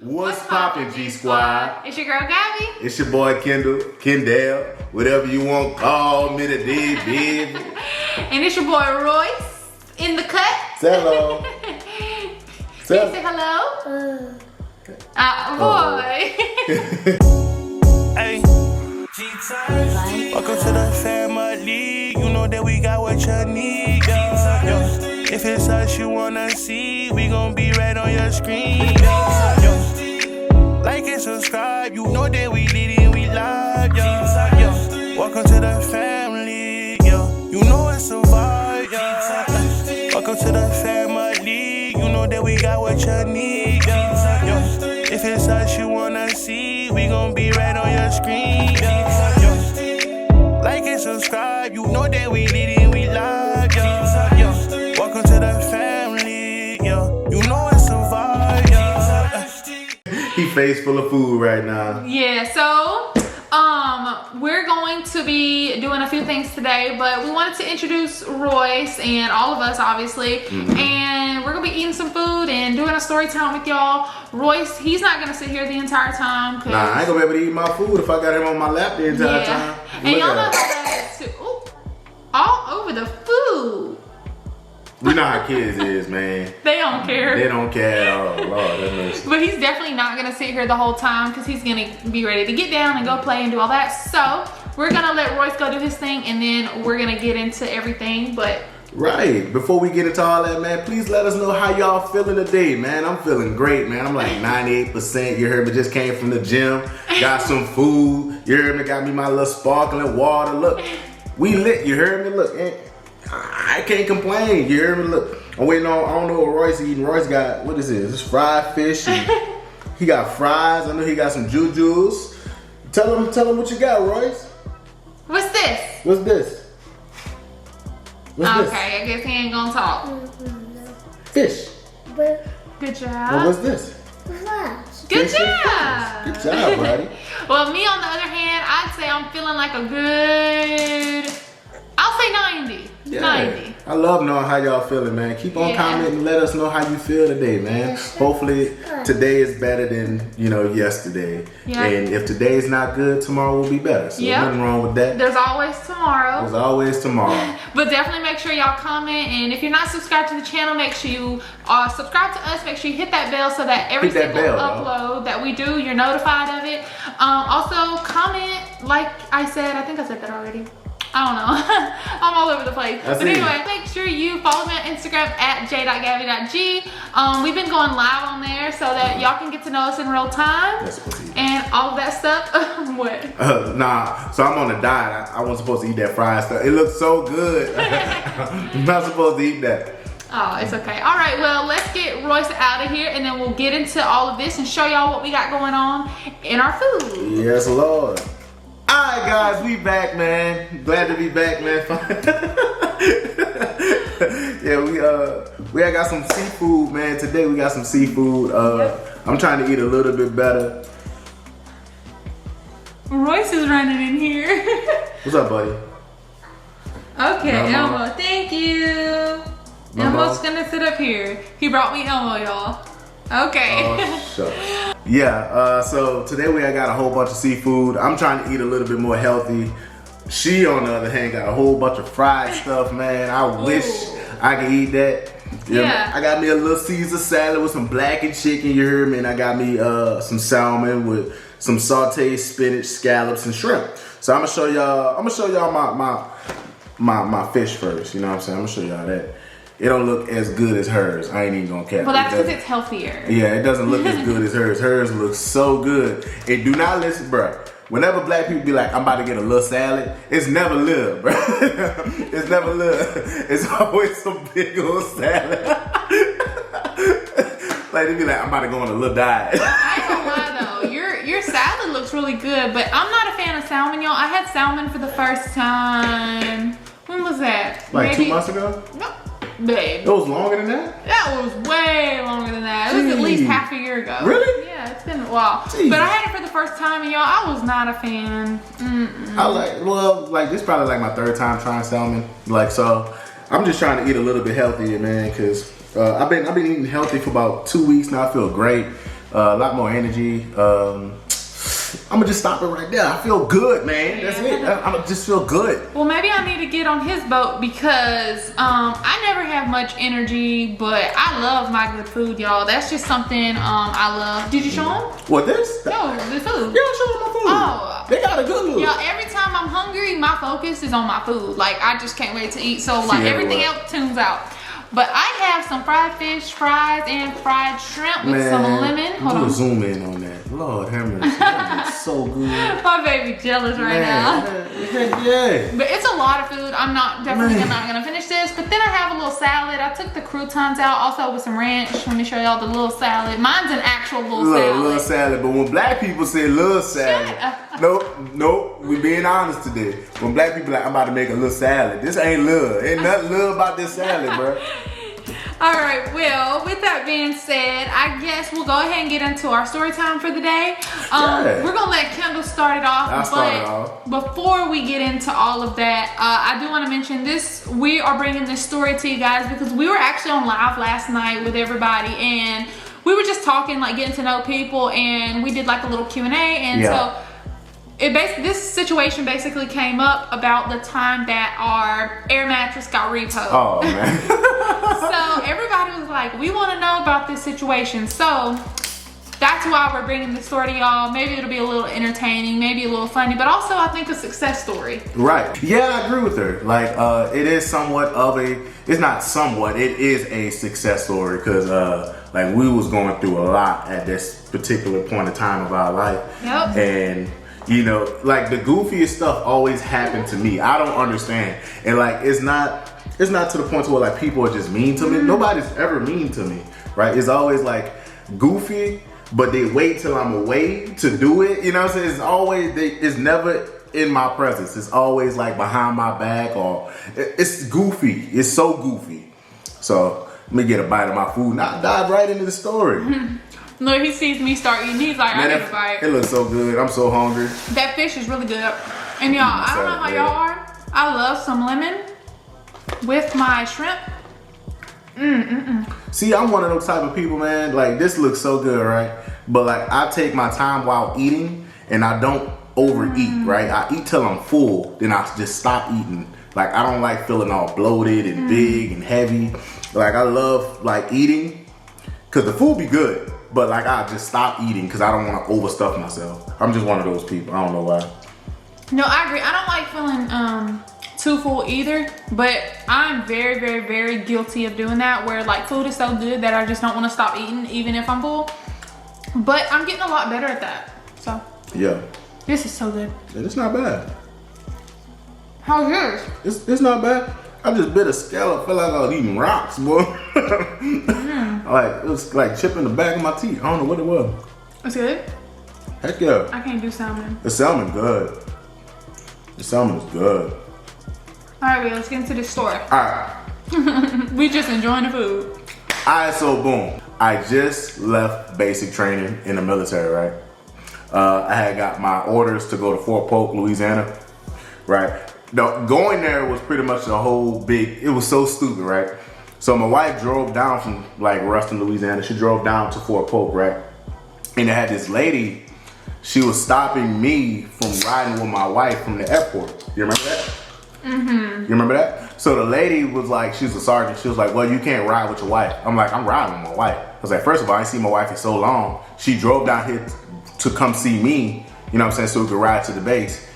What's poppin', G Squad? It's your girl Gabby. It's your boy Kendall, whatever you want, call me today, baby. And it's your boy Royce in the cut. Say hello. Say hello. Boy. Hey, welcome to the family. You know that we got what you need. If it's us you wanna see, we gon' be right on your screen. Like and subscribe, you know that we lit and we live. Welcome to the family. You know it's a vibe. Welcome to the family. You know that we got what you need. If it's us you wanna see, we gon' be right on your screen. Like and subscribe, you know that we lit and we live. Welcome to the family. You know it's a vibe. He face full of food right now. Yeah, so we're going to be doing a few things today, but we wanted to introduce Royce and all of us, obviously. And we're gonna be eating some food and doing a story time with y'all. Royce, he's not gonna sit here the entire time. Nah, I ain't gonna be able to eat my food if I got him on my lap the entire time. And y'all know how that is too. Ooh, all over the food. We know how kids is, man. They don't care. They don't care at all. Lord, that makes... But he's definitely not gonna sit here the whole time because he's gonna be ready to get down and go play and do all that. So we're gonna let Royce go do his thing and then we're gonna get into everything. But right, before we get into all that, man, please let us know how y'all feeling today, man. I'm feeling great, man. I'm like 98%. You heard me, just came from the gym, got some food. You heard me, got me my little sparkling water. Look, we lit, you heard me? Look, I can't complain. You hear me? Look, I'm waiting on, I don't know what Royce eating. Royce got, what is this? It's fried fish. And he got fries. I know he got some jujus. Tell him what you got, Royce. what's this? What's this? What's Okay, I guess he ain't gonna talk. this? Fish. Good job. Well, what's this? Good Fish and job. fries. Good job, buddy. Well, me on the other hand, I'd say I'm feeling like a good, I'll say 90. Yeah. 90. I love knowing how y'all feeling, man. Keep on commenting and let us know how you feel today, man. Hopefully today is better than, yesterday. Yeah. And if today is not good, tomorrow will be better. So nothing wrong with that. There's always tomorrow. There's always tomorrow. But definitely make sure y'all comment, and if you're not subscribed to the channel, make sure you subscribe to us. Make sure you hit that bell so that every single upload that we do, you're notified of it. Also comment, like I said, I think I said that already. I don't know. I'm all over the place. But anyway, make sure you follow me on Instagram at j.gabby.g. We've been going live on there so that y'all can get to know us in real time. And all of that stuff. What? Nah, so I'm on a diet. I wasn't supposed to eat that fried stuff. It looks so good. I'm not supposed to eat that. Oh, it's okay. All right, well, let's get Royce out of here and then we'll get into all of this and show y'all what we got going on in our food. Yes, Lord. Alright guys, we back, man. Glad to be back, man. Yeah, we got some seafood, man. Today we got some seafood. I'm trying to eat a little bit better. Royce is running in here. What's up, buddy? Okay, Elmo, thank you. Elmo's gonna sit up here. He brought me Elmo, y'all. Okay. Oh, shucks. Yeah, so today we got a whole bunch of seafood. I'm trying to eat a little bit more healthy. She, on the other hand, got a whole bunch of fried stuff, man. I wish I could eat that. Yeah. I got me a little Caesar salad with some blackened chicken, you heard me? And I got me some salmon with some sauteed spinach, scallops, and shrimp. So I'm gonna show y'all my fish first, you know what I'm saying? I'm gonna show y'all that. It don't look as good as hers. I ain't even gonna cap. Well, that's because it's healthier. Yeah, it doesn't look as good as hers. Hers looks so good. And do not listen, bro. Whenever black people be like, I'm about to get a little salad, it's never little, bro. It's never little. It's always some big old salad. Like they be like, I'm about to go on a little diet. I ain't gonna lie though, your salad looks really good, but I'm not a fan of salmon, y'all. I had salmon for the first time. When was that? Like maybe 2 months ago? No. Babe. It was longer than that? That was way longer than that. It was at least half a year ago. Really? Yeah, it's been a while. Jeez. But I had it for the first time, and y'all, I was not a fan. This is probably like my third time trying salmon. So I'm just trying to eat a little bit healthier, man, because I've been eating healthy for about 2 weeks now. I feel great. a lot more energy. I'm gonna just stop it right there. I feel good, man. That's it. I'm gonna just feel good. Well, maybe I need to get on his boat because I never have much energy, but I love my good food, y'all. That's just something I love. Did you show him? What, this? No, the food. Yeah, show him my food. Oh. They got a good look. Y'all, every time I'm hungry, my focus is on my food. Like, I just can't wait to eat. So, like, everything else tunes out. But I have some fried fish, fries, and fried shrimp with some lemon. Hold on. Zoom in on that. Lord have mercy. That looks so good. My baby jealous right now. Heck yeah. But it's a lot of food. I'm not definitely not gonna finish this. But then I have a little salad. I took the croutons out also with some ranch. Let me show y'all the little salad. Mine's an actual little salad. Little salad. But when black people say little salad, nope. We being honest today. When black people like, I'm about to make a little salad. This ain't little. Ain't nothing little about this salad, bro. All right, well, with that being said, I guess we'll go ahead and get into our story time for the day. We're gonna let Kendall start it off, before we get into all of that, I do want to mention this. We are bringing this story to you guys because we were actually on live last night with everybody, and we were just talking, like getting to know people, and we did like a little Q&A, and so this situation basically came up about the time that our air mattress got repoed. Oh man. So everybody was like, we want to know about this situation. So that's why we're bringing this story to y'all. Maybe it'll be a little entertaining, maybe a little funny, but also I think a success story. Right. Yeah, I agree with her. Like, it is somewhat of it's not somewhat, it is a success story because like we was going through a lot at this particular point in time of our life. Yep. And you know, like the goofiest stuff always happened to me. I don't understand. And like, it's not to the point where like people are just mean to me. Nobody's ever mean to me, right? It's always like goofy, but they wait till I'm away to do it. You know what I'm saying? It's always, it's never in my presence. It's always like behind my back, or it's goofy. It's so goofy. So let me get a bite of my food and I dive right into the story. Look, he sees me start eating. He's like, I need a bite. It looks so good. I'm so hungry. That fish is really good. And y'all, I don't know how y'all are. I love some lemon with my shrimp. See, I'm one of those type of people, man. Like, this looks so good, right? But like, I take my time while eating and I don't overeat, right? I eat till I'm full, then I just stop eating. Like, I don't like feeling all bloated and big and heavy. Like, I love like eating because the food be good. But like, I just stop eating because I don't want to overstuff myself. I'm just one of those people. I don't know why. No, I agree. I don't like feeling too full either. But I'm very, very, very guilty of doing that. Where like food is so good that I just don't want to stop eating even if I'm full. But I'm getting a lot better at that. So yeah, this is so good. It's not bad. How's yours? It's not bad. I just bit a scallop. Felt like I was eating rocks, boy. Like, it was like chipping the back of my teeth. I don't know what it was. It's good? Heck yeah. I can't do salmon. The salmon good. The salmon is good. Alright, let's get into this story. Alright. We just enjoying the food. Alright, so boom. I just left basic training in the military, right? I had got my orders to go to Fort Polk, Louisiana, right? Now, going there was pretty much the whole it was so stupid, right? So my wife drove down from like Ruston, Louisiana. She drove down to Fort Polk, right? And they had this lady, she was stopping me from riding with my wife from the airport. You remember that? You remember that? So the lady was like, she's a sergeant. She was like, well, you can't ride with your wife. I'm like, I'm riding with my wife. I was like, first of all, I ain't seen my wife in so long. She drove down here to come see me, you know what I'm saying, so we could ride to the base.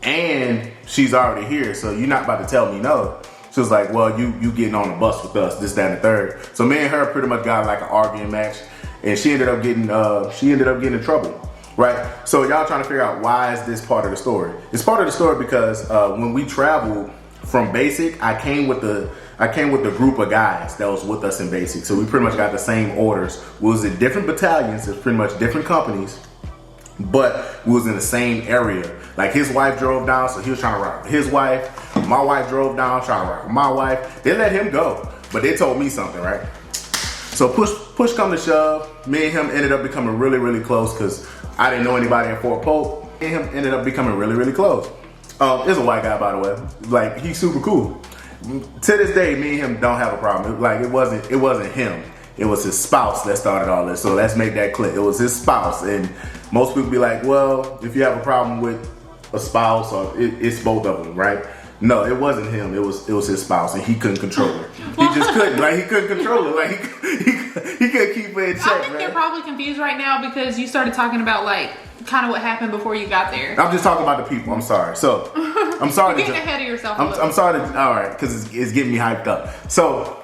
And she's already here, so you're not about to tell me no. She was like, well, you getting on the bus with us, this, that, and the third. So me and her pretty much got like an arguing match, and she ended up getting in trouble, right? So y'all trying to figure out why is this part of the story? It's part of the story because when we traveled from basic, I came with the group of guys that was with us in basic. So we pretty much got the same orders. We was in different battalions, it's pretty much different companies, but we was in the same area. Like his wife drove down, so he was trying to ride with his wife. My wife drove down, trying to ride with my wife. They let him go, but they told me something, right? So push come to shove, me and him ended up becoming really, really close because I didn't know anybody at Fort Polk. Me and him ended up becoming really, really close. There's a white guy, by the way. Like, he's super cool. To this day, me and him don't have a problem. Like, it wasn't him. it was his spouse that started all this. So let's make that clear. It was his spouse. And most people be like, well, if you have a problem with a spouse, or it's both of them, right? No, it wasn't him. It was his spouse, and he couldn't control her. He just couldn't. Like, he couldn't control her. Like, he couldn't keep her in check, I think they're probably confused right now because you started talking about, like, kind of what happened before you got there. I'm just talking about the people. I'm sorry. So, I'm sorry. You're getting ahead of yourself. I'm sorry. All right, because it's getting me hyped up. So,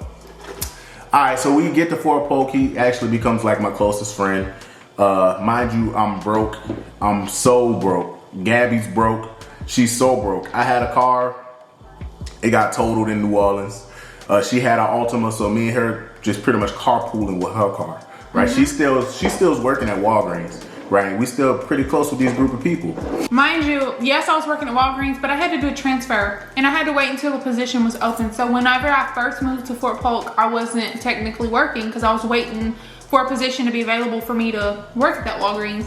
all right. So we get to Fort Polk. He actually becomes like my closest friend. Mind you, I'm broke. I'm so broke. Gabby's broke. She's so broke. I had a car. It got totaled in New Orleans. She had an Altima, so me and her just pretty much carpooling with her car. Right? Mm-hmm. She still's working at Walgreens. Right? We still pretty close with these group of people. Mind you, yes, I was working at Walgreens, but I had to do a transfer, and I had to wait until the position was open. So whenever I first moved to Fort Polk, I wasn't technically working because I was waiting for a position to be available for me to work at that Walgreens.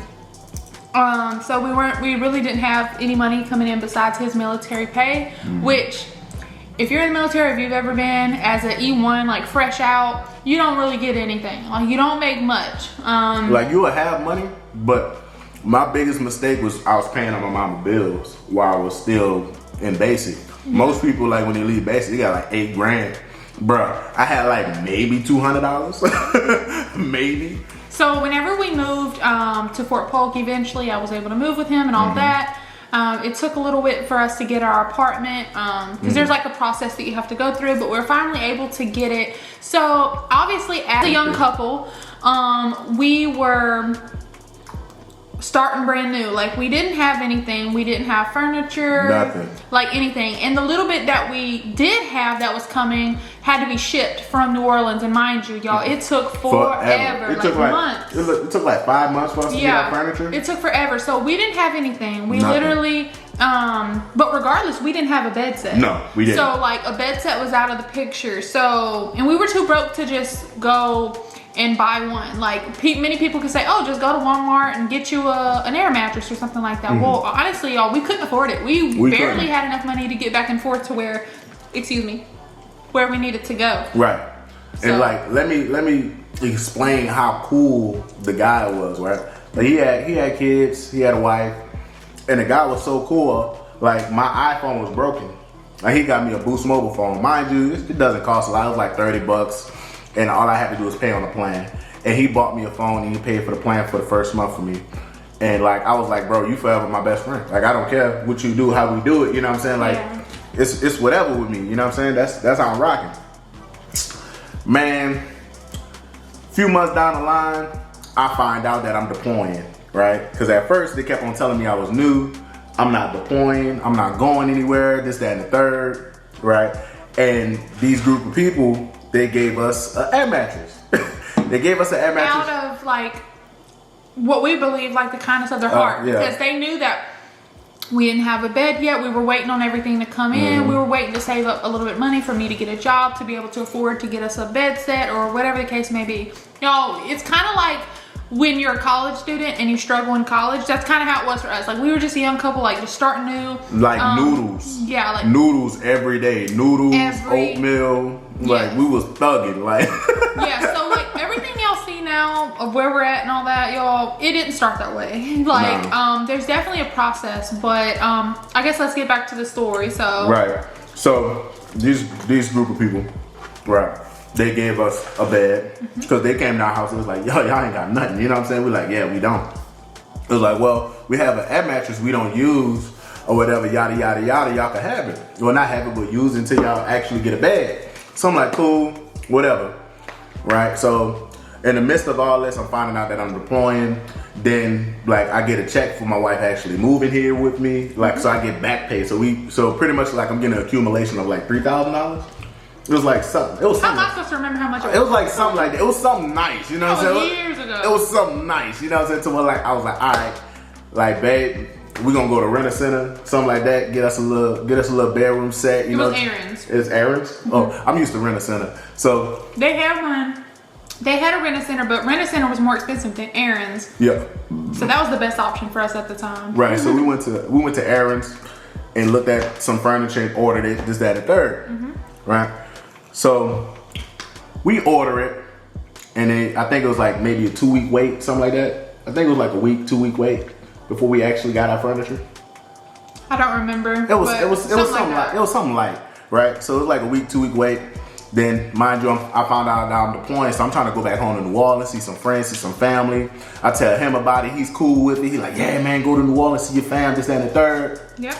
So we really didn't have any money coming in besides his military pay, which, if you're in the military, if you've ever been as an E1, like fresh out, you don't really get anything. Like, you don't make much. Like, you will have money, but my biggest mistake was I was paying on my mama bills while I was still in basic. Most people, like, when they leave basic, they got like 8 grand. Bruh, I had like maybe $200, maybe. So whenever we moved to Fort Polk, eventually I was able to move with him and all that. It took a little bit for us to get our apartment because there's like a process that you have to go through, but we're finally able to get it. So obviously, as a young couple, we were starting brand new. Like, we didn't have anything. We didn't have furniture, nothing, like anything. And the little bit that we did have that was coming had to be shipped from New Orleans. And mind you, y'all, it took forever. It took like months. It took like 5 months for us to get our furniture. It took forever. So we didn't have anything. We literally, but regardless, we didn't have a bed set. No, we didn't. So like, a bed set was out of the picture. So, and we were too broke to just go and buy one. Like, many people could say, oh, just go to Walmart and get you an air mattress or something like that. Well, honestly, y'all, we couldn't afford it. We barely had enough money to get back and forth to where we needed to go. Right. So, and like, let me explain how cool the guy was, right? Like, he had kids, he had a wife, and the guy was so cool. Like, my iPhone was broken. Like, he got me a Boost mobile phone. Mind you, it doesn't cost a lot. It was like $30. And all I had to do was pay on the plan. And he bought me a phone and he paid for the plan for the first month for me. And like, I was like, bro, you forever my best friend. Like, I don't care what you do, how we do it, you know what I'm saying? Like, it's whatever with me, you know what I'm saying? That's how I'm rocking. Man, a few months down the line, I find out that I'm deploying, right? Because at first they kept on telling me I was new, I'm not deploying, I'm not going anywhere, this, that, and the third, right? And these group of people, they gave us an air mattress. They gave us an air mattress. Out of like what we believe, like the kindness of their heart. Because they knew that we didn't have a bed yet. We were waiting on everything to come in. We were waiting to save up a little bit of money for me to get a job, to be able to afford to get us a bed set or whatever the case may be. Y'all, it's kind of like when you're a college student and you struggle in college. That's kind of how it was for us. Like, we were just a young couple, like, just starting new. Like noodles. Yeah, like noodles every day. Noodles, oatmeal. Like, we was thugging. Like, yeah, so like everything y'all see now of where we're at and all that, y'all, it didn't start that way. Like, there's definitely a process, but I guess let's get back to the story. So so these group of people, right? They gave us a bed because they came to our house. It was like, yo, y'all ain't got nothing. You know what I'm saying? We're like, yeah, we don't. It was like, well, we have an air mattress we don't use or whatever, yada, yada, yada. Y'all can have it. Well, not have it, but use it until y'all actually get a bed. So I'm like, cool, whatever, right? So in the midst of all this, I'm finding out that I'm deploying. Then, like, I get a check for my wife actually moving here with me. Like, so I get back pay. So pretty much like I'm getting an accumulation of like $3,000. It was like something. It was something. How am I supposed to remember how much it was? It was like something like that. It was something nice, you know what I'm saying? Years ago. It was something nice, you know what I'm saying? So like, I was like, all right, like, babe, we're gonna go to Rent-A-Center, something like that. Get us a little bedroom set. You know, it was Aaron's. It's Aaron's. Oh, I'm used to Rent-A-Center. So they have one. They had a Rent-A-Center, but Rent-A-Center was more expensive than Aaron's. Yeah. So that was the best option for us at the time. Right. So we went to Aaron's and looked at some furniture and ordered it. This, that, and third. Right. So we order it. and then I think it was like maybe a 2-week wait, something like that. I think it was like a 2-week wait before we actually got our furniture. I don't remember. It was something like right. So it was like a 2-week wait. Then, mind you, I found out that I'm deploying, so I'm trying to go back home to New Orleans, see some friends, see some family. I tell him about it. He's cool with it. He's like, yeah, man, go to New Orleans, see your fam, this, that, and the third. Yep.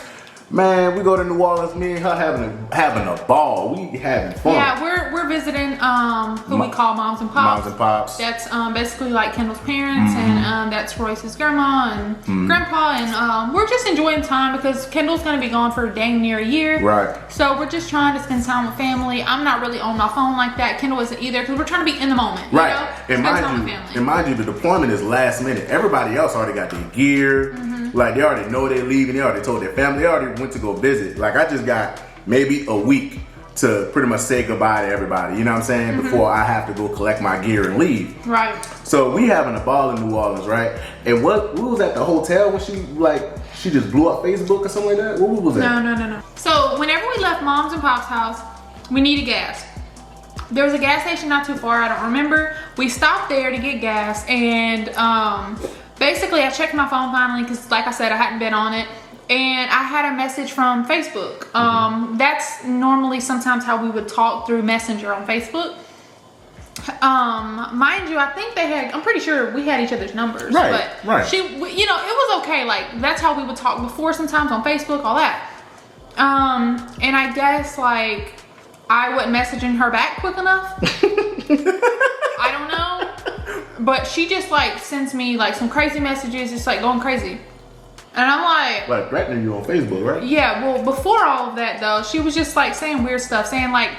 Man, we go to New Orleans, me and her having a ball. We having fun. Yeah, we're visiting who we call moms and pops. Moms and pops. That's basically like Kendall's parents, and that's Royce's grandma and grandpa, and we're just enjoying time because Kendall's gonna be gone for dang near a year. Right. So we're just trying to spend time with family. I'm not really on my phone like that. Kendall isn't either because we're trying to be in the moment. Right. You know? And spend time with family. mind you, the deployment is last minute. Everybody else already got their gear. Like they already know they're leaving. They already told their family. They already went to go visit. Like I just got maybe a week to pretty much say goodbye to everybody. You know what I'm saying? Before I have to go collect my gear and leave. Right. So we having a ball in New Orleans, right? And we was at the hotel when she just blew up Facebook or something like that? What was that? No. So whenever we left Mom's and Pop's house, we needed gas. There was a gas station not too far, I don't remember. We stopped there to get gas, and basically I checked my phone finally because like I said, I hadn't been on it. And I had a message from Facebook. That's normally sometimes how we would talk through Messenger on Facebook. Mind you, I think I'm pretty sure we had each other's numbers. Right, but right. it was okay. Like, that's how we would talk before sometimes on Facebook, all that. And I guess, like, I wasn't messaging her back quick enough. I don't know. But she just, like, sends me, like, some crazy messages, just, like, going crazy. And I'm like threatening you on Facebook, right? Yeah, well, before all of that though, she was just like saying weird stuff, saying like,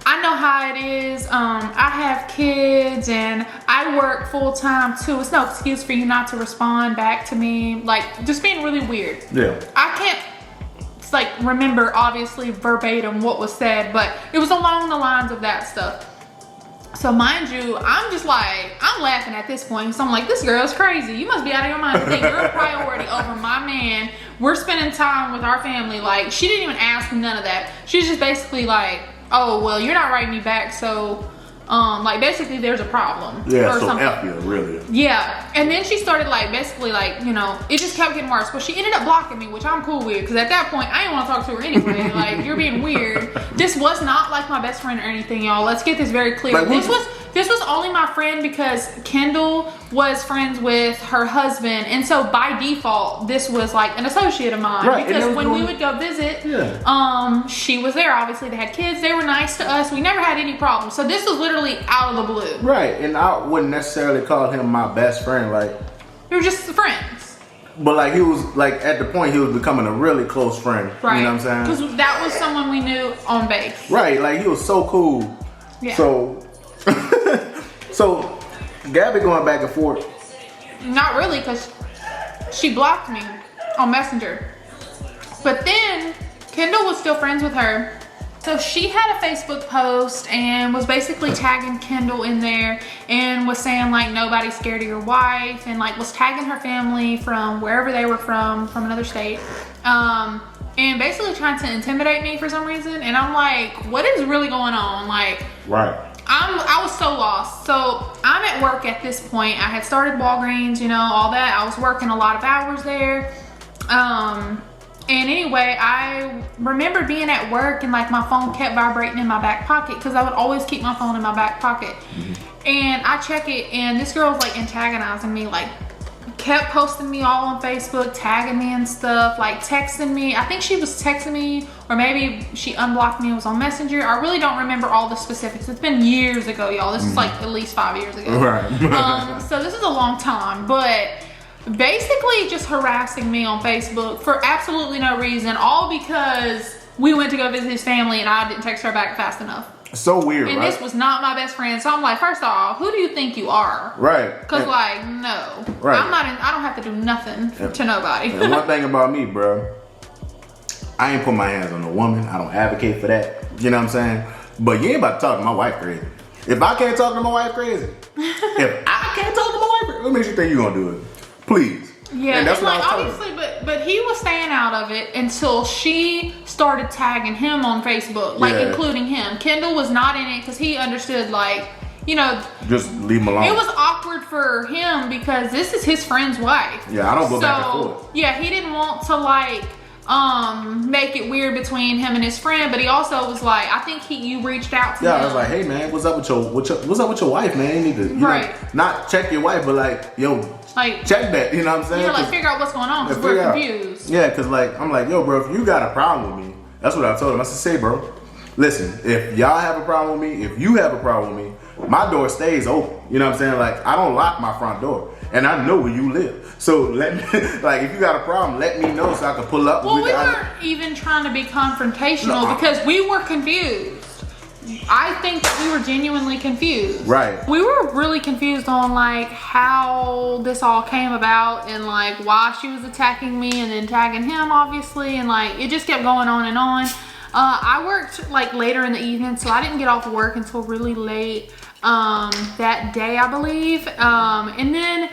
I know how it is, I have kids and I work full time too. It's no excuse for you not to respond back to me. Like, just being really weird. Yeah. I can't like remember obviously verbatim what was said, but it was along the lines of that stuff. So mind you, I'm just like, I'm laughing at this point. So I'm like, this girl's crazy. You must be out of your mind to think you're a priority over my man. We're spending time with our family. Like, she didn't even ask me none of that. She's just basically like, oh, well, you're not writing me back. So, like, basically there's a problem. Yeah, or so something. F you, really. Yeah, and then she started like, basically like, you know, it just kept getting worse. But she ended up blocking me, which I'm cool with. Because at that point, I didn't want to talk to her anyway. Like, you're being weird. This was not like my best friend or anything, y'all. Let's get this very clear. Like, this was only my friend because Kendall was friends with her husband, and so by default, this was like an associate of mine. Right. Because when we would go visit, she was there. Obviously, they had kids. They were nice to us. We never had any problems. So this was literally out of the blue. Right, and I wouldn't necessarily call him my best friend. Like, we were just friends. But like he was like at the point he was becoming a really close friend. Right. You know what I'm saying? Because that was someone we knew on base. Right, like he was so cool. Yeah. So Gabby going back and forth. Not really, because she blocked me on Messenger. But then Kendall was still friends with her. So she had a Facebook post and was basically tagging Kendall in there and was saying like, nobody's scared of your wife, and like was tagging her family from wherever they were from another state. And basically trying to intimidate me for some reason. And I'm like, what is really going on? Like, right. I was so lost. So I'm at work at this point. I had started Walgreens, you know, all that. I was working a lot of hours there. And anyway, I remember being at work and like my phone kept vibrating in my back pocket because I would always keep my phone in my back pocket. And I check it and this girl was like antagonizing me, like kept posting me all on Facebook, tagging me and stuff, like texting me. I think she was texting me, or maybe she unblocked me and was on Messenger. I really don't remember all the specifics. It's been years ago, y'all. This is like at least 5 years ago. Right. So this is a long time, but basically just harassing me on Facebook for absolutely no reason, all because we went to go visit his family and I didn't text her back fast enough. So weird, and right? This was not my best friend. So I'm like, first off, who do you think you are? Right. Because like, no. Right. I don't have to do nothing to nobody. And one thing about me, bro, I ain't put my hands on a woman. I don't advocate for that. You know what I'm saying? But you ain't about to talk to my wife crazy. If I can't talk to my wife crazy, if I can't talk to my wife crazy, what makes you think you gonna do it? Please. Yeah, and that's like obviously, but he was staying out of it until she started tagging him on Facebook, like including him. Kendall was not in it because he understood like you know, just leave him alone. It was awkward for him because this is his friend's wife. Yeah, I don't go back and forth. Yeah, he didn't want to like make it weird between him and his friend, but he also was like, I think you reached out to him. I was like, hey man, what's up with your wife, man? You need to, know, not check your wife, but like, yo, like check that. You know what I'm saying? Yeah, like figure out what's going on because we're confused. Yeah, because like I'm like, yo, bro, if you got a problem with me, that's what I told him. I said, say, bro, listen, if y'all have a problem with me, if you have a problem with me, my door stays open. You know what I'm saying? Like I don't lock my front door, and I know where you live. So let me, like, if you got a problem, let me know so I can pull up. Well, we weren't even trying to be confrontational because we were confused. I think that we were genuinely confused. Right. We were really confused on like how this all came about and like why she was attacking me and then tagging him, obviously, and like it just kept going on and on. I worked like later in the evening, so I didn't get off work until really late that day, I believe. And then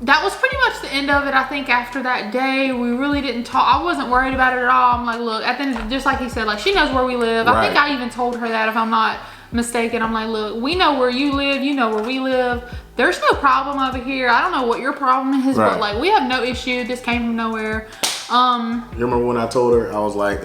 that was pretty much the end of it. I think after that day, we really didn't talk. I wasn't worried about it at all. I'm like, look, at the end, just like he said, like she knows where we live. Right. I think I even told her that, if I'm not mistaken. I'm like, look, we know where you live. You know where we live. There's no problem over here. I don't know what your problem is, but like we have no issue. This came from nowhere. You remember when I told her, I was like,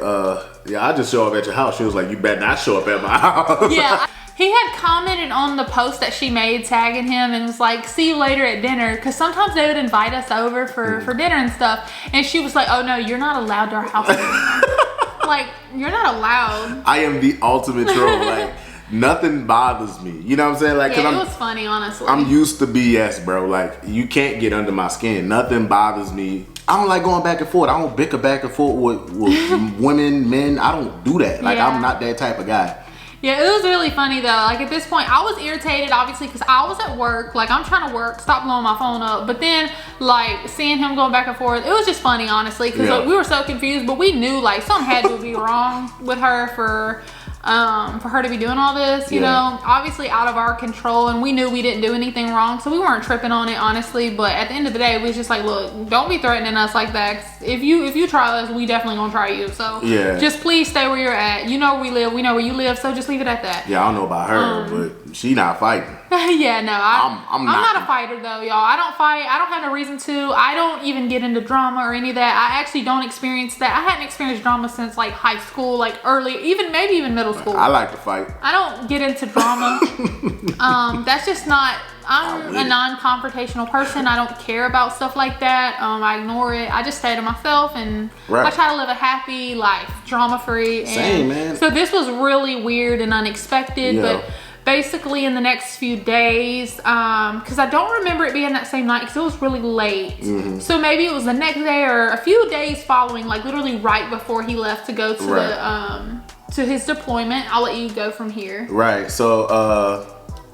yeah, I just show up at your house. She was like, you better not show up at my house. Yeah. He had commented on the post that she made tagging him and was like, see you later at dinner. Cause sometimes they would invite us over for dinner and stuff. And she was like, oh no, you're not allowed to our house anymore. Like, you're not allowed. I am the ultimate troll. Like, nothing bothers me. You know what I'm saying? Like, yeah, it was funny, honestly. I'm used to BS, bro. Like, you can't get under my skin. Nothing bothers me. I don't like going back and forth. I don't bicker back and forth with women, men. I don't do that. Like, I'm not that type of guy. Yeah, it was really funny though. Like at this point, I was irritated obviously because I was at work. Like I'm trying to work, stop blowing my phone up. But then like seeing him going back and forth, it was just funny honestly because like, we were so confused. But we knew like something had to be wrong with her for her to be doing all this, you know, obviously out of our control, and we knew we didn't do anything wrong, so we weren't tripping on it honestly. But at the end of the day, we was just like, look, don't be threatening us like that. If you try us, we definitely gonna try you. So just please stay where you're at. You know where we live, we know where you live, so just leave it at that. Yeah, I don't know about her, but she not fighting. Yeah, no, I'm not a fighter though, y'all. I don't fight. I don't have no reason to. I don't even get into drama or any of that. I actually don't experience that. I hadn't experienced drama since like high school, like early, maybe even middle school. I like to fight. I don't get into drama. That's just not. I'm a non-confrontational person. I don't care about stuff like that. I ignore it. I just stay to myself and I try to live a happy life, drama-free. Same, man. So this was really weird and unexpected, but basically in the next few days, because I don't remember it being that same night because it was really late. So maybe it was the next day or a few days following, like literally right before he left to go to the to his deployment. I'll let you go from here. Right. So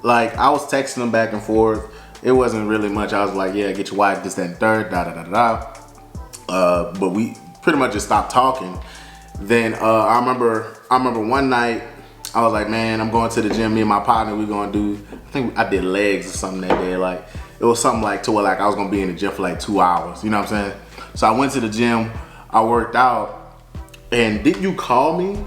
like I was texting him back and forth. It wasn't really much. I was like, yeah, get your wife, this, that, and third, da da da da. But we pretty much just stopped talking. Then I remember one night I was like, man, I'm going to the gym. Me and my partner, we gonna do, I think I did legs or something that day. Like it was something like to where like I was gonna be in the gym for like 2 hours. You know what I'm saying? So I went to the gym, I worked out, and didn't you call me?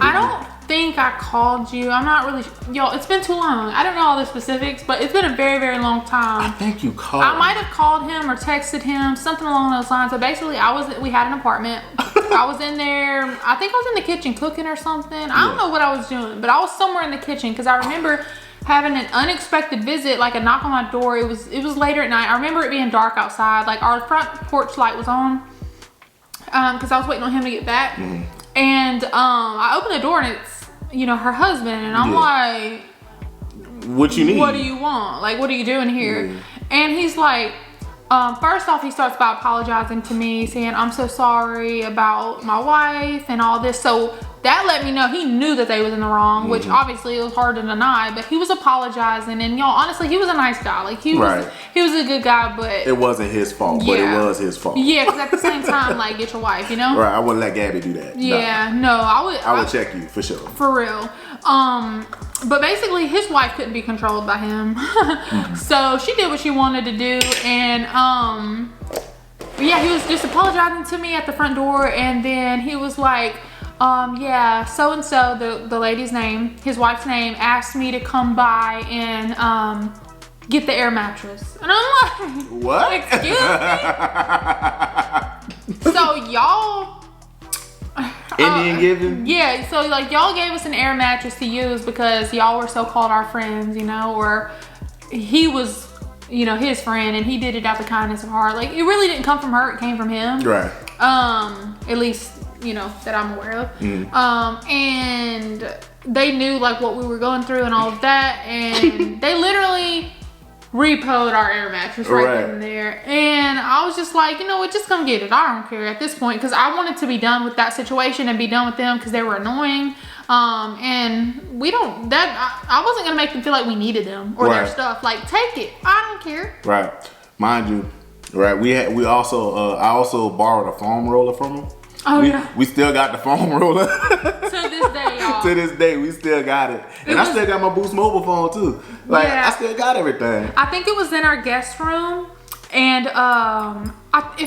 I don't think I called you. I'm not really, yo, it's been too long. I don't know all the specifics, but it's been a very, very long time. I think you called I might have called him or texted him, something along those lines. So basically we had an apartment. I was in there, I think I was in the kitchen cooking or something. I don't know what I was doing, but I was somewhere in the kitchen because I remember having an unexpected visit, like a knock on my door. It was later at night. I remember it being dark outside. Like our front porch light was on because I was waiting on him to get back. And I opened the door and it's, you know, her husband, and I'm like, what you need? What do you want? Like, what are you doing here? And he's like, first off, he starts by apologizing to me, saying, I'm so sorry about my wife and all this. So that let me know he knew that they was in the wrong, which obviously it was hard to deny, but he was apologizing. And y'all, honestly, he was a nice guy. Like he was a good guy, but it wasn't his fault, but it was his fault. Yeah, because at the same time, like, get your wife, you know? Right, I wouldn't let Gabby do that. Yeah, no, I would check you for sure. For real. But basically his wife couldn't be controlled by him. So she did what she wanted to do, and yeah, he was just apologizing to me at the front door, and then he was like, Yeah, so-and-so, the lady's name, his wife's name, asked me to come by and get the air mattress. And I'm like, what? Excuse me? So y'all... Indian giving? Yeah, so like y'all gave us an air mattress to use because y'all were so-called our friends, you know, or he was, you know, his friend and he did it out the kindness of heart. Like, it really didn't come from her, it came from him. Right. At least, you know, that I'm aware of. And they knew like what we were going through and all of that, and they literally repoed our air mattress right then and there. And I was just like, you know what, just come get it. I don't care at this point, because I wanted to be done with that situation and be done with them because they were annoying. And we don't, I wasn't gonna make them feel like we needed them or their stuff. Like, take it, I don't care. Right. Mind you, right, I also borrowed a foam roller from them. Oh, yeah. We still got the foam roller. To this day, y'all. To this day, we still got it. And I still got my Boost mobile phone too. Like, I still got everything. I think it was in our guest room. And if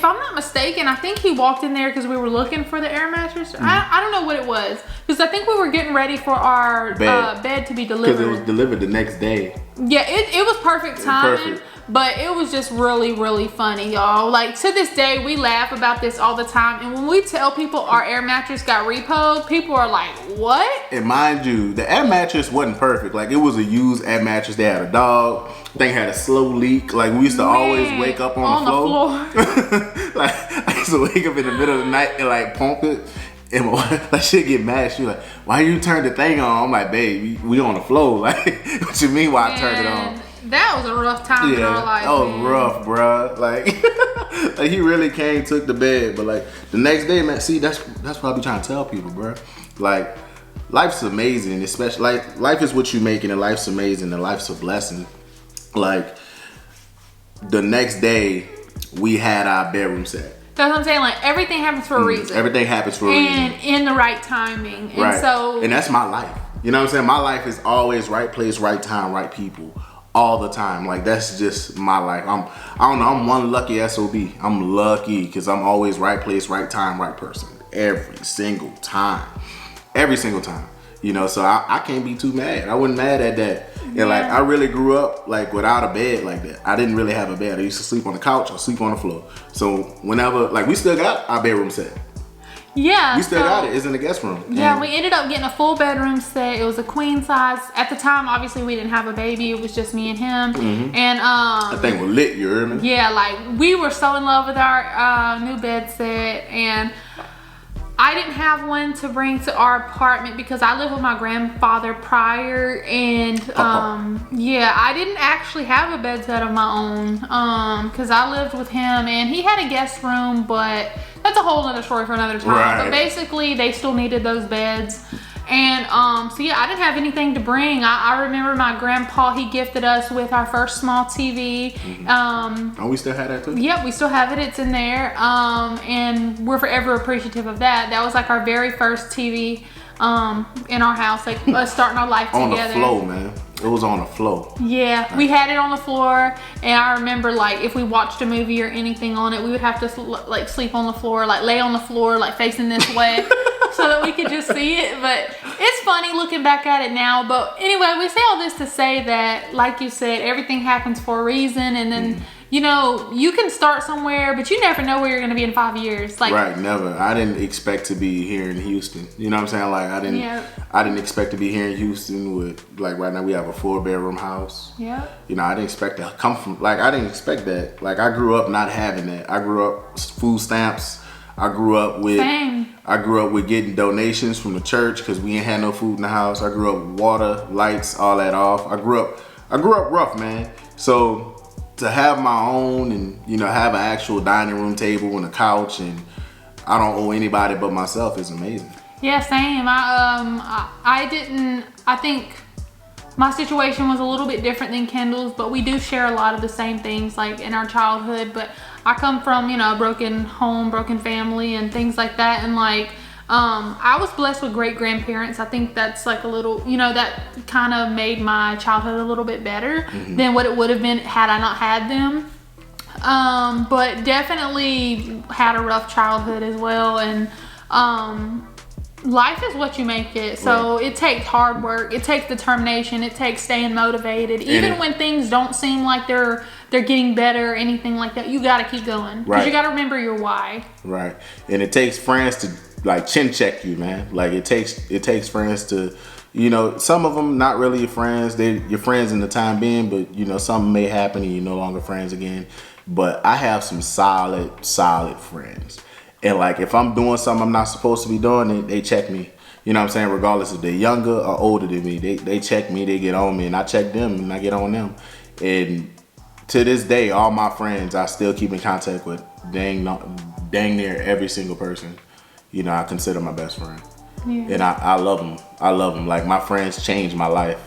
I'm not mistaken, I think he walked in there because we were looking for the air mattress. I don't know what it was. Because I think we were getting ready for our bed to be delivered. Because it was delivered the next day. Yeah, it was perfect timing. But it was just really, really funny, y'all. Like, to this day, we laugh about this all the time. And when we tell people our air mattress got repoed, people are like, what? And mind you, the air mattress wasn't perfect. Like, it was a used air mattress. They had a dog. They had a slow leak. Like, we used to always wake up on the floor. Like, I used to wake up in the middle of the night and, like, pump it. And my wife, like, she'd get mad. She was like, why you turn the thing on? I'm like, babe, we on the floor. Like, what you mean why I turned it on? That was a rough time in our life. That was rough, bruh. Like, like, he really came, took the bed, but like the next day, man. See, that's what I be trying to tell people, bruh. Like, life's amazing, especially like life is what you make, and life's amazing, and life's a blessing. Like, the next day, we had our bedroom set. That's what I'm saying. Like, everything happens for a reason. Everything happens for a reason. And in the right timing. And so, and that's my life. You know what I'm saying? My life is always right place, right time, right people. All the time. Like, that's just my life. I don't know, I'm one lucky SOB. I'm lucky because I'm always right place, right time, right person. Every single time. Every single time. You know, so I can't be too mad. I wasn't mad at that. And like, I really grew up like without a bed like that. I didn't really have a bed. I used to sleep on the couch or sleep on the floor. So whenever, like, we still got our bedroom set. Yeah, we still got it. It's in the guest room. Yeah, we ended up getting a full bedroom set. It was a queen size. At the time, obviously, we didn't have a baby. It was just me and him. And that thing was lit, you heard me? Yeah, like, we were so in love with our new bed set, and I didn't have one to bring to our apartment because I lived with my grandfather prior, and yeah, I didn't actually have a bed set of my own because I lived with him, and he had a guest room, but that's a whole other story for another time. But basically, they still needed those beds. And so yeah, I didn't have anything to bring. I remember my grandpa, he gifted us with our first small TV. Oh, we still have that too? Yep, we still have it. It's in there. And we're forever appreciative of that. That was like our very first TV in our house, like us starting our life together. On the floor, man. It was on the floor. Yeah, we had it on the floor, and I remember, like, if we watched a movie or anything on it, we would have to like sleep on the floor, like lay on the floor, like facing this way, so that we could just see it. But it's funny looking back at it now. But anyway, we say all this to say that, like you said, everything happens for a reason, and then you know, you can start somewhere, but you never know where you're gonna be in 5 years. Like, right, never. I didn't expect to be here in Houston. You know what I'm saying? Like, I didn't expect to be here in Houston with, like, right now we have a 4-bedroom house. Yeah. You know, I didn't expect to come from, like, I didn't expect that. Like, I grew up not having that. I grew up food stamps. I grew up with getting donations from the church because we ain't had no food in the house. I grew up with water, lights, all that off. I grew up rough, man. So to have my own and, you know, have an actual dining room table and a couch, and I don't owe anybody but myself, is amazing. Yeah, same. I think my situation was a little bit different than Kendall's, but we do share a lot of the same things, like in our childhood. But I come from, you know, a broken home, broken family and things like that. And like, I was blessed with great grandparents. I think that's like a little, you know, that kind of made my childhood a little bit better than what it would have been had I not had them. But definitely had a rough childhood as well. And life is what you make it. So it takes hard work, it takes determination, it takes staying motivated. Even when things don't seem like they're getting better or anything like that, you gotta keep going. Because you gotta remember your why. Right. And it takes friends to like chin check you, man. Like it takes friends to, you know, some of them not really your friends. They're your friends in the time being, but you know, something may happen and you're no longer friends again. But I have some solid friends. And like if I'm doing something I'm not supposed to be doing, they check me. You know what I'm saying? Regardless if they're younger or older than me, they check me, they get on me, and I check them and I get on them. And to this day, all my friends I still keep in contact with. Dang near every single person, you know, I consider my best friend. Yeah. And I love them. I love them. Like my friends changed my life.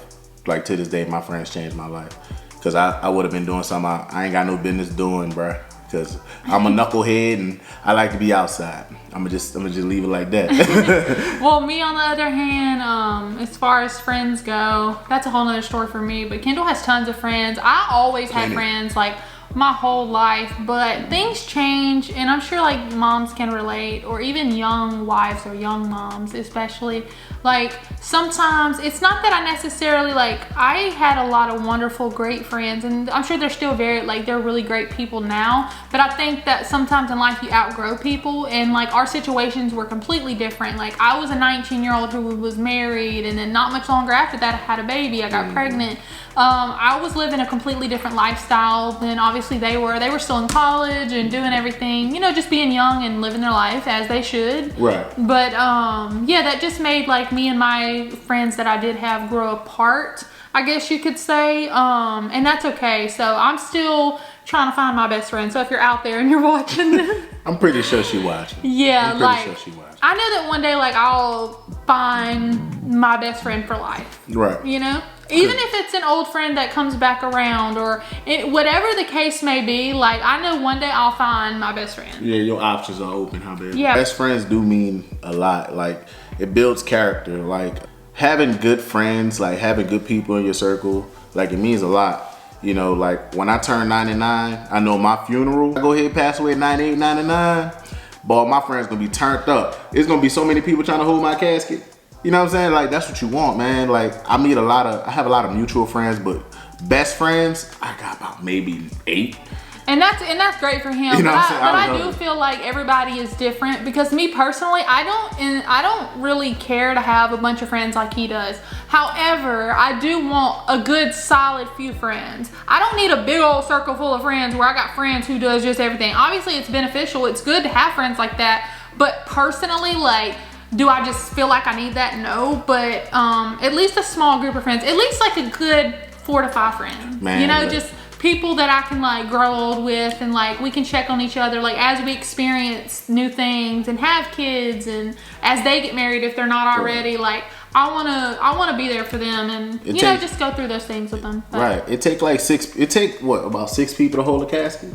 Like to this day, my friends changed my life. Cause I would have been doing something I ain't got no business doing, bruh. Cause I'm a knucklehead and I like to be outside. I'ma just leave it like that. Well, me on the other hand, as far as friends go, that's a whole nother story for me. But Kendall has tons of friends. I always had friends like my whole life, but things change, and I'm sure like moms can relate, or even young wives or young moms especially. Like sometimes it's not that I necessarily like, I had a lot of wonderful great friends, and I'm sure they're still they're really great people now, but I think that sometimes in life you outgrow people, and like our situations were completely different. Like I was a 19-year-old who was married, and then not much longer after that I had a baby, I got pregnant. I was living a completely different lifestyle than obviously they were still in college and doing everything, you know, just being young and living their life as they should. Right. But yeah, that just made like me and my friends that I did have grow apart, I guess you could say. And that's okay. So I'm still trying to find my best friend. So if you're out there and you're watching this, I'm pretty sure she watching. Yeah, I'm like pretty sure she watching. I know that one day like I'll find my best friend for life. Right. You know? Even if it's an old friend that comes back around, or whatever the case may be, like I know one day I'll find my best friend. Yeah, your options are open, huh, baby? Yeah. Best friends do mean a lot. Like it builds character. Like having good friends, like having good people in your circle, like it means a lot. You know, like when I turn 99, I know my funeral, I go ahead and pass away at 98, 99, but my friends gonna be turned up. There's gonna be so many people trying to hold my casket. You know what I'm saying? Like that's what you want, man. Like I have a lot of mutual friends, but best friends, I got about maybe 8. And that's great for him. You know but I do feel like everybody is different, because me personally, I don't really care to have a bunch of friends like he does. However, I do want a good solid few friends. I don't need a big old circle full of friends where I got friends who does just everything. Obviously it's beneficial, it's good to have friends like that, but personally, like, do I just feel like I need that? No, but at least a small group of friends, at least like a good 4 to 5 friends. Man, you know, just people that I can like grow old with, and like we can check on each other like as we experience new things and have kids, and as they get married if they're not already. Like I wanna be there for them, and you know, just go through those things with them. But right. It take about 6 people to hold a casket?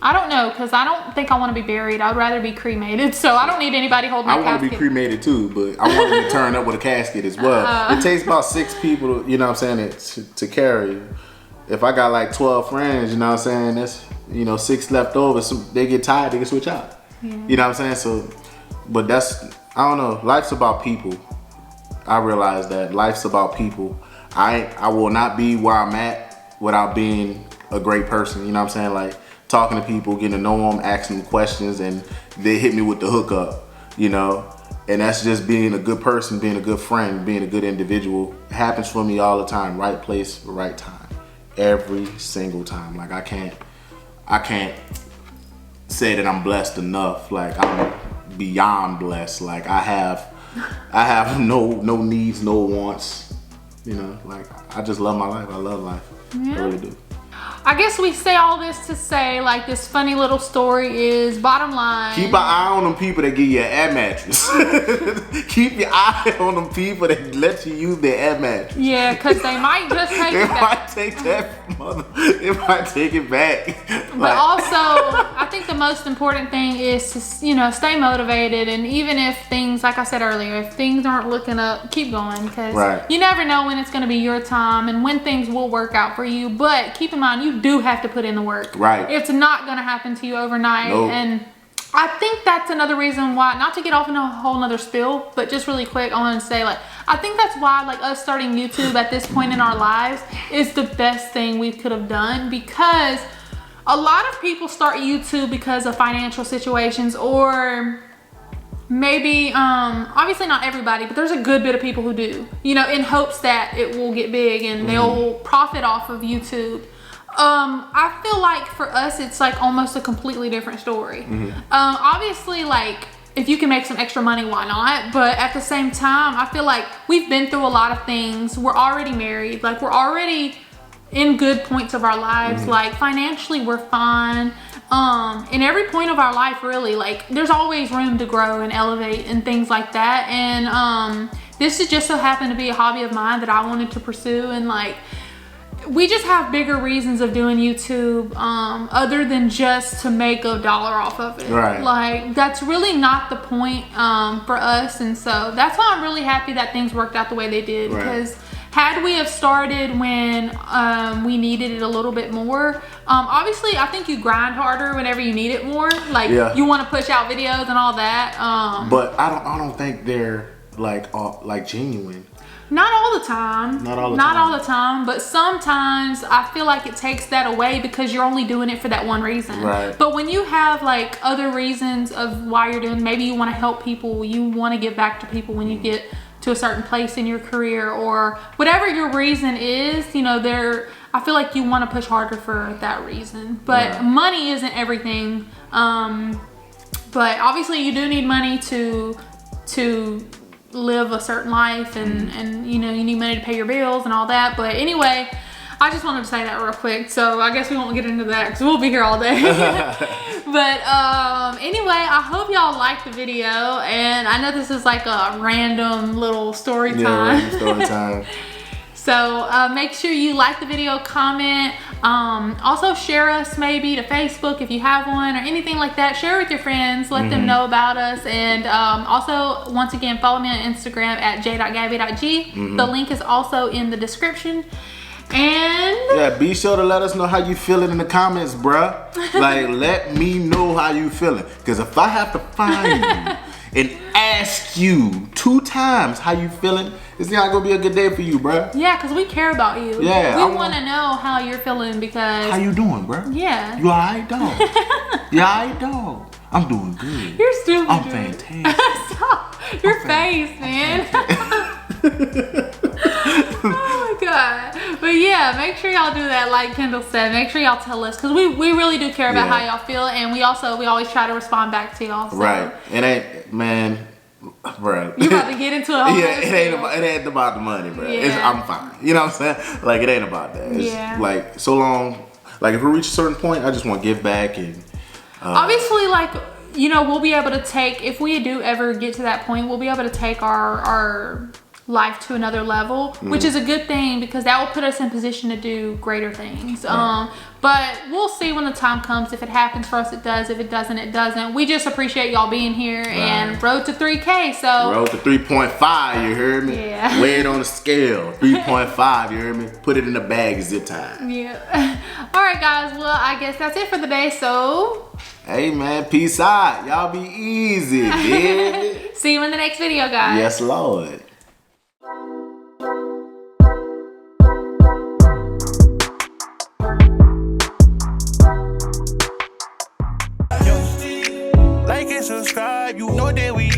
I don't know, because I don't think I want to be buried. I would rather be cremated, so I don't need anybody holding my casket. I want to be cremated too, but I want to be turned up with a casket as well. It takes about 6 people, you know what I'm saying, to carry. If I got like 12 friends, you know what I'm saying, that's, you know, 6 left over, so they get tired, they can switch out. Yeah. You know what I'm saying? So, but that's, I don't know, life's about people. I realize that life's about people. I will not be where I'm at without being a great person, you know what I'm saying? Like, talking to people, getting to know them, asking them questions, and they hit me with the hookup, you know? And that's just being a good person, being a good friend, being a good individual. It happens for me all the time, right place, right time, every single time. Like I can't say that I'm blessed enough. Like I'm beyond blessed. Like I have no needs, no wants, you know? Like I just love my life. I love life. Yeah. I really do. I guess we say all this to say, like, this funny little story is, bottom line, keep an eye on them people that give you an air mattress. Keep your eye on them people that let you use their air mattress. Yeah, because they might just take it back. They might take it back. But also, I think the most important thing is to, you know, stay motivated. And even if things, like I said earlier, if things aren't looking up, keep going. Because you never know when it's going to be your time and when things will work out for you. But keep in mind, you do have to put in the work. Right. It's not going to happen to you overnight. Nope. And I think that's another reason why, not to get off in a whole nother spill, but just really quick, I want to say, like, I think that's why, like, us starting YouTube at this point in our lives is the best thing we could have done, because a lot of people start YouTube because of financial situations, or maybe, obviously not everybody, but there's a good bit of people who do, you know, in hopes that it will get big and they'll profit off of YouTube. I feel like for us, it's like almost a completely different story. Obviously, like, if you can make some extra money, why not? But at the same time, I feel like we've been through a lot of things. We're already married. Like, we're already in good points of our lives. Like, financially, we're fine. In every point of our life, really, like, there's always room to grow and elevate and things like that. And this is just so happened to be a hobby of mine that I wanted to pursue. And, like, we just have bigger reasons of doing YouTube other than just to make $1 off of it. Right. Like, that's really not the point for us. And so that's why I'm really happy that things worked out the way they did. Right. Because had we have started when we needed it a little bit more, obviously I think you grind harder whenever you need it more. Like, you want to push out videos and all that. But I don't think they're like genuine. Not all the time. Not all the time. But sometimes I feel like it takes that away because you're only doing it for that one reason. Right. But when you have like other reasons of why you're doing, maybe you want to help people, you want to give back to people when you get to a certain place in your career, or whatever your reason is, you know, I feel like you want to push harder for that reason. But money isn't everything. But obviously you do need money to live a certain life, and you know, you need money to pay your bills and all that. But anyway, I just wanted to say that real quick, so I guess we won't get into that because we'll be here all day. But anyway, I hope y'all liked the video, and I know this is like a random little story time. Yeah, story time. So make sure you like the video, comment, also share us maybe to Facebook if you have one or anything like that. Share with your friends, let them know about us. And also, once again, follow me on Instagram at j.gabby.g. The link is also in the description. And yeah, be sure to let us know how you feeling in the comments, bruh. Like, let me know how you feeling, because if I have to find you and ask you 2 times how you feeling, it's not gonna be a good day for you, bruh. yeah, because we care about you. Yeah, we want to know how you're feeling, because how you doing, bruh? yeah, You alright, dog? You alright, dog? I'm doing good. You're stupid. I'm fantastic. Stop your face, man. Oh my god. But yeah, make sure y'all do that, like Kendall said. Make sure y'all tell us, because we really do care about how y'all feel, and we always try to respond back to y'all. So. Right. It ain't, man, bro. You about to get into a whole it ain't about the money, bro. Yeah. I'm fine. You know what I'm saying? Like, it ain't about that. It's like, so long, like, if we reach a certain point, I just want to give back. And obviously, like, you know, we'll be able to take, if we do ever get to that point, we'll be able to take our life to another level, which is a good thing, because that will put us in position to do greater things. But we'll see when the time comes. If it happens for us, it does. If it doesn't, it doesn't. We just appreciate y'all being here, and road to 3K. So road to 3.5, you heard me? Yeah. Weigh it on the scale. 3.5, you heard me? Put it in the bag, zip tie. yeah. All right, guys. Well, I guess that's it for the day. So hey, man, peace out. Y'all be easy, baby. see you in the next video, guys. Yes, Lord. Like and subscribe, you know that we